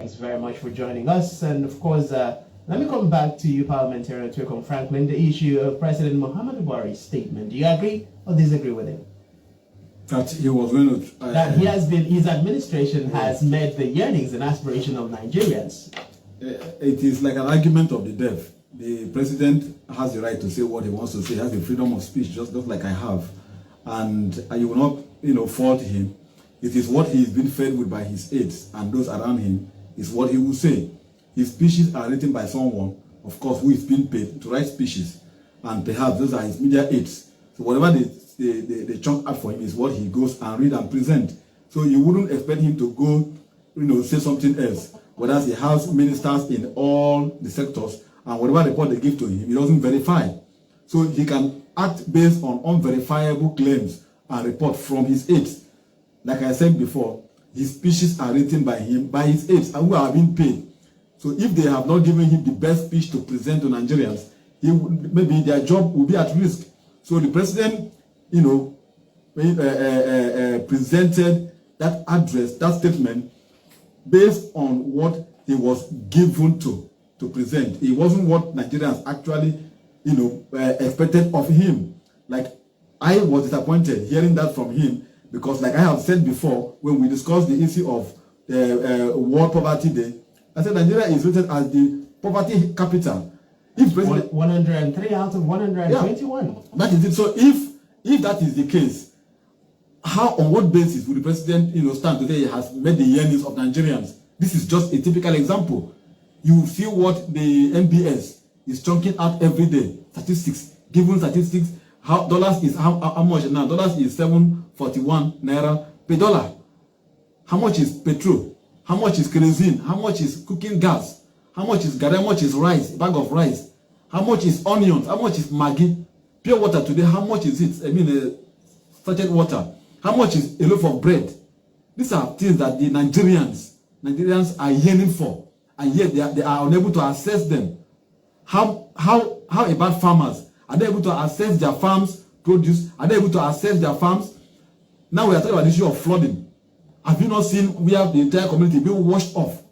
Thanks very much for joining us. And of course, let me come back to you, Parliamentarian Twicom Franklin, the issue of President Muhammadu Buhari's statement. Do you agree or disagree with him? That he was going to... that his administration has met the yearnings and aspirations of Nigerians. It is like an argument of the deaf. The president has the right to say what he wants to say. He has the freedom of speech, just like I have. And you will not, fault him. It is what he is being fed with by his aides and those around him is what he will say. His speeches are written by someone, of course, who is being paid to write speeches. And perhaps those are his media aides. So whatever they chunk out for him is what he goes and read and present. So you wouldn't expect him to go, say something else. Whereas he has ministers in all the sectors, and whatever report they give to him, he doesn't verify. So he can act based on unverifiable claims and report from his aides. Like I said before, his speeches are written by him, by his aides, and who are being paid. So if they have not given him the best speech to present to Nigerians, maybe their job will be at risk. So the president, presented that address, that statement, based on what he was given to present. It wasn't what Nigerians actually, expected of him. Like, I was disappointed hearing that from him because, like I have said before, when we discussed the issue of World Poverty Day, I said Nigeria is rated as the poverty capital. If president, 103 out of 121. Yeah, that is it. So if that is the case, on what basis would the president, stand today? He has met the yearnings of Nigerians. This is just a typical example. You see what the NBS is chunking out every day. Statistics, given statistics. Dollars is how much now? Dollars is 741 naira per dollar. How much is petrol? How much is kerosene? How much is cooking gas? How much is garri? How much is rice? A bag of rice. How much is onions? How much is Maggi? Pure water today, how much is it? Sachet water. How much is a loaf of bread? These are things that the Nigerians are yearning for, and yet they are unable to access them. How about farmers? Are they able to access their farms' produce? Are they able to access their farms? Now we are talking about the issue of flooding. Have you not seen we have the entire community being washed off?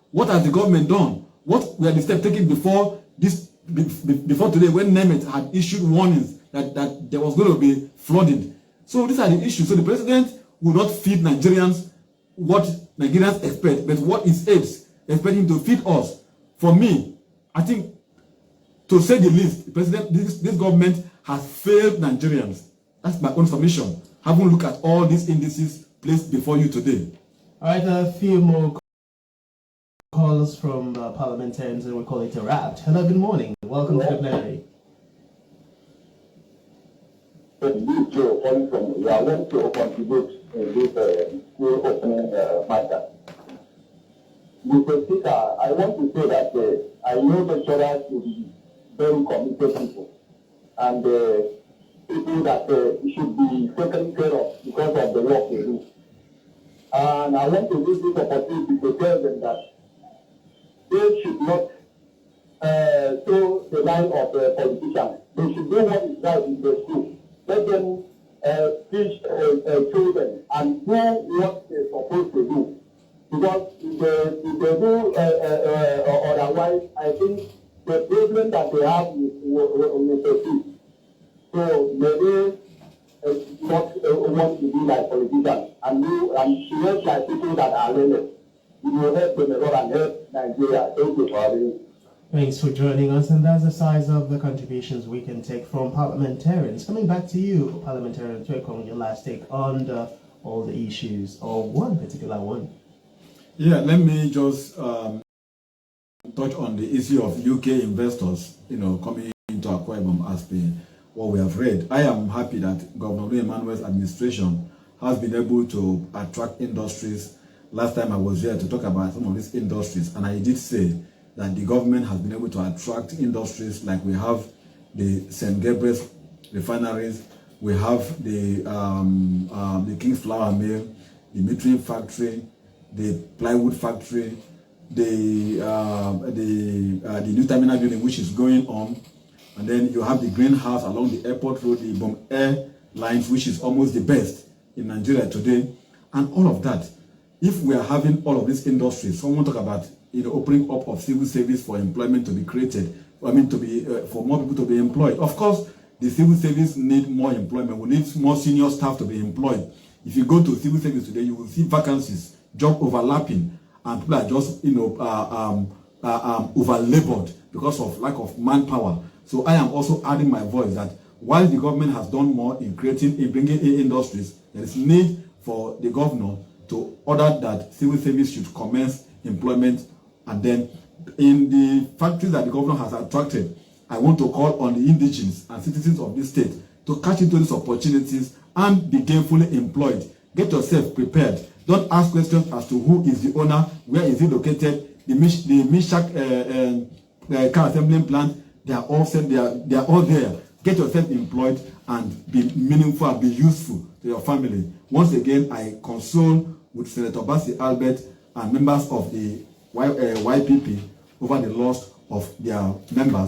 What has the government done? What were the steps taken before today, when NEMET had issued warnings that there was going to be flooding? So these are the issues. So the president will not feed Nigerians what Nigerians expect, but what his aides expect him to feed us. For me, I think, to say the least, the president, this government has failed Nigerians. That's my own submission. Have a look at all these indices placed before you today. All right, a few more calls from parliamentarians, and we call it a wrap. Hello, good morning. Welcome to the plenary. I want to contribute in this school opening matter. Mr. Speaker, I want to say that I know lecturers to be very committed people and people that should be taken care of because of the work they do. And I want to use this opportunity to tell them that they should not toe the line of politicians. They should do what is right in the school. Let them teach children and do what they're supposed to do. Because if they do otherwise, I think the problem that they have will persist. So may they not want to be like politicians and not like people that are learned. We will help them a lot and help Nigeria. Thank you for having me. Thanks for joining us, and that's the size of the contributions we can take from parliamentarians. Coming back to you, Parliamentarian Twicom, your last take on all the issues, or one particular one. Yeah, let me just touch on the issue of UK investors, coming into Akwa Ibom as per what we have read. I am happy that Governor Emmanuel's administration has been able to attract industries. Last time I was here to talk about some of these industries, and I did say that the government has been able to attract industries like we have the St. Gabriel's refineries, we have the King's Flour Mill, the metering factory, the plywood factory, the new terminal building which is going on, and then you have the greenhouse along the airport road, the Bomb Air lines, which is almost the best in Nigeria today, and all of that. if we are having all of these industries, someone talk about opening up of civil service for employment to be created. I mean, to be for more people to be employed. Of course, the civil service need more employment. We need more senior staff to be employed. If you go to civil service today, you will see vacancies, job overlapping, and people are just over-labored because of lack of manpower. So I am also adding my voice that while the government has done more in bringing in industries, there is need for the governor to order that civil service should commence employment. And then in the factories that the governor has attracted, I want to call on the indigenes and citizens of this state to catch into these opportunities and be gainfully employed. Get yourself prepared. Don't ask questions as to who is the owner, where is it located. The Mishak car assembling plant, they are all set, they are all there. Get yourself employed and be meaningful and be useful to your family. Once again, I console with Senator Bassi Albert and members of the YPP over the loss of their members.